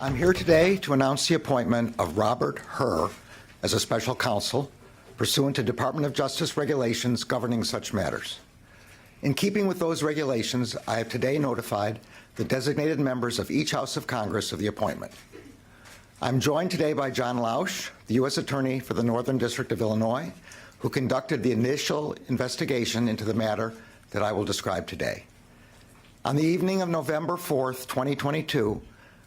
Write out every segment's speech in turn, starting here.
I'm here today to announce the appointment of Robert Hur as a special counsel pursuant to Department of Justice regulations governing such matters. In keeping with those regulations, I have today notified the designated members of each House of Congress of the appointment. I'm joined today by John Lausch, the U.S. Attorney for the Northern District of Illinois, who conducted the initial investigation into the matter that I will describe today. On the evening of November 4th, 2022,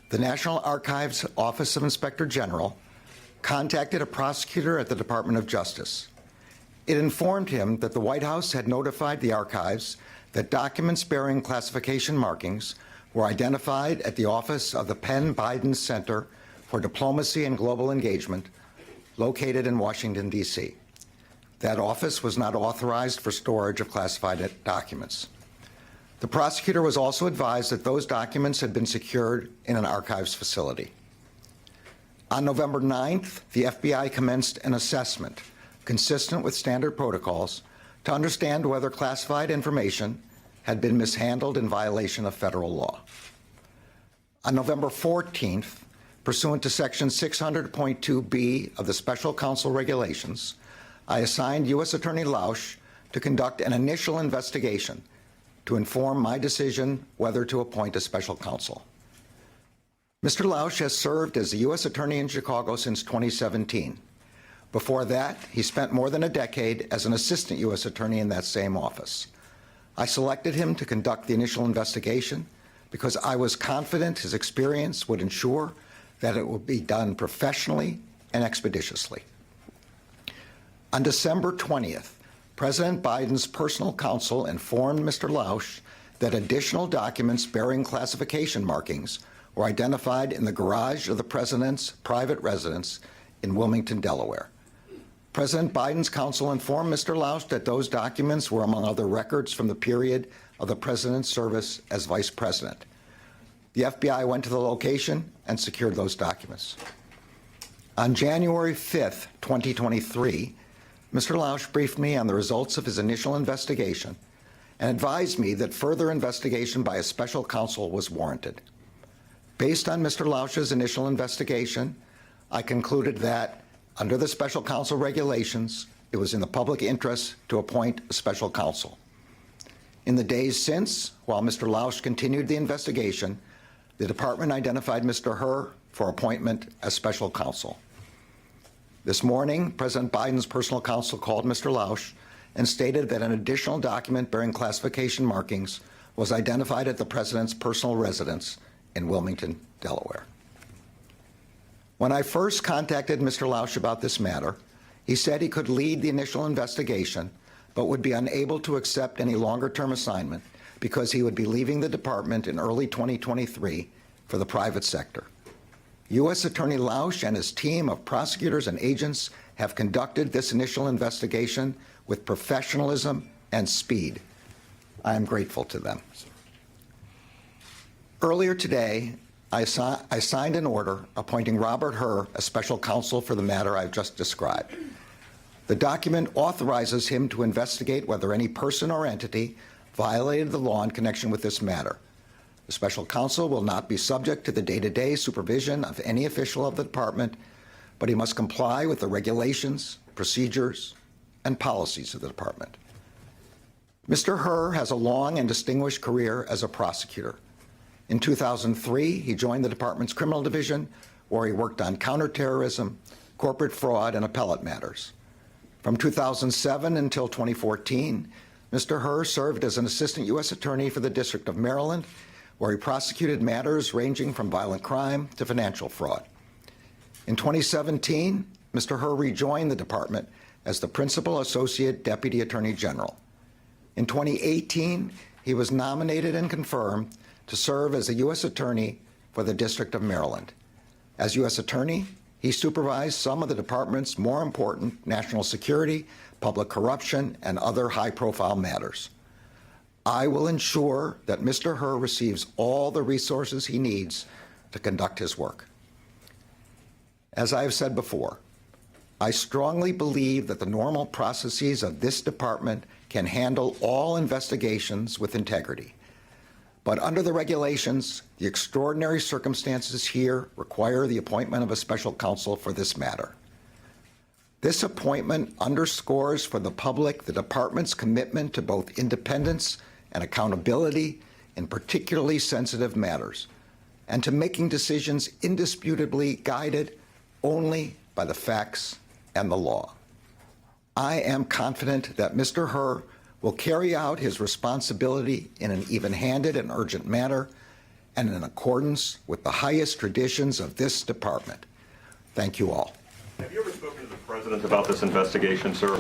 the National Archives Office of Inspector General contacted a prosecutor at the Department of Justice. It informed him that the White House had notified the archives that documents bearing classification markings were identified at the office of the Penn Biden Center for Diplomacy and Global Engagement, located in Washington, D.C. That office was not authorized for storage of classified documents. The prosecutor was also advised that those documents had been secured in an archives facility. On November 9th, the FBI commenced an assessment consistent with standard protocols to understand whether classified information had been mishandled in violation of federal law. On November 14th, pursuant to Section 600.2b of the Special Counsel Regulations, I assigned U.S. Attorney Lausch to conduct an initial investigation to inform my decision whether to appoint a special counsel. Mr. Lausch has served as the U.S. Attorney in Chicago since 2017. Before that, he spent more than a decade as an assistant U.S. Attorney in that same office. I selected him to conduct the initial investigation because I was confident his experience would ensure that it would be done professionally and expeditiously. On December 20th, President Biden's personal counsel informed Mr. Lausch that additional documents bearing classification markings were identified in the garage of the president's private residence in Wilmington, Delaware. President Biden's counsel informed Mr. Lausch that those documents were among other records from the period of the president's service as vice president. The FBI went to the location and secured those documents. On January 5th, 2023, Mr. Lausch briefed me on the results of his initial investigation and advised me that further investigation by a special counsel was warranted. Based on Mr. Lausch's initial investigation, I concluded that, under the special counsel regulations, it was in the public interest to appoint a special counsel. In the days since, while Mr. Lausch continued the investigation, the department identified Mr. Hur for appointment as special counsel. This morning, President Biden's personal counsel called Mr. Lausch and stated that an additional document bearing classification markings was identified at the president's personal residence in Wilmington, Delaware. When I first contacted Mr. Lausch about this matter, he said he could lead the initial investigation, but would be unable to accept any longer-term assignment because he would be leaving the department in early 2023 for the private sector. U.S. Attorney Lausch and his team of prosecutors and agents have conducted this initial investigation with professionalism and speed. I am grateful to them. Earlier today, I signed an order appointing Robert Hur as special counsel for the matter I've just described. The document authorizes him to investigate whether any person or entity violated the law in connection with this matter. The special counsel will not be subject to the day-to-day supervision of any official of the department, but he must comply with the regulations, procedures, and policies of the department. Mr. Hur has a long and distinguished career as a prosecutor. In 2003, he joined the department's criminal division, where he worked on counterterrorism, corporate fraud, and appellate matters. From 2007 until 2014, Mr. Hur served as an assistant U.S. attorney for the District of Maryland, where he prosecuted matters ranging from violent crime to financial fraud. In 2017, Mr. Hur rejoined the department as the Principal Associate Deputy Attorney General. In 2018, he was nominated and confirmed to serve as a U.S. Attorney for the District of Maryland. As U.S. Attorney, he supervised some of the department's more important national security, public corruption, and other high-profile matters. I will ensure that Mr. Hur receives all the resources he needs to conduct his work. As I have said before, I strongly believe that the normal processes of this department can handle all investigations with integrity. But under the regulations, the extraordinary circumstances here require the appointment of a special counsel for this matter. This appointment underscores for the public the department's commitment to both independence and accountability in particularly sensitive matters, and to making decisions indisputably guided only by the facts and the law. I am confident that Mr. Hur will carry out his responsibility in an even-handed and urgent manner and in accordance with the highest traditions of this department. Thank you all. Have you ever spoken to the President about this investigation, sir?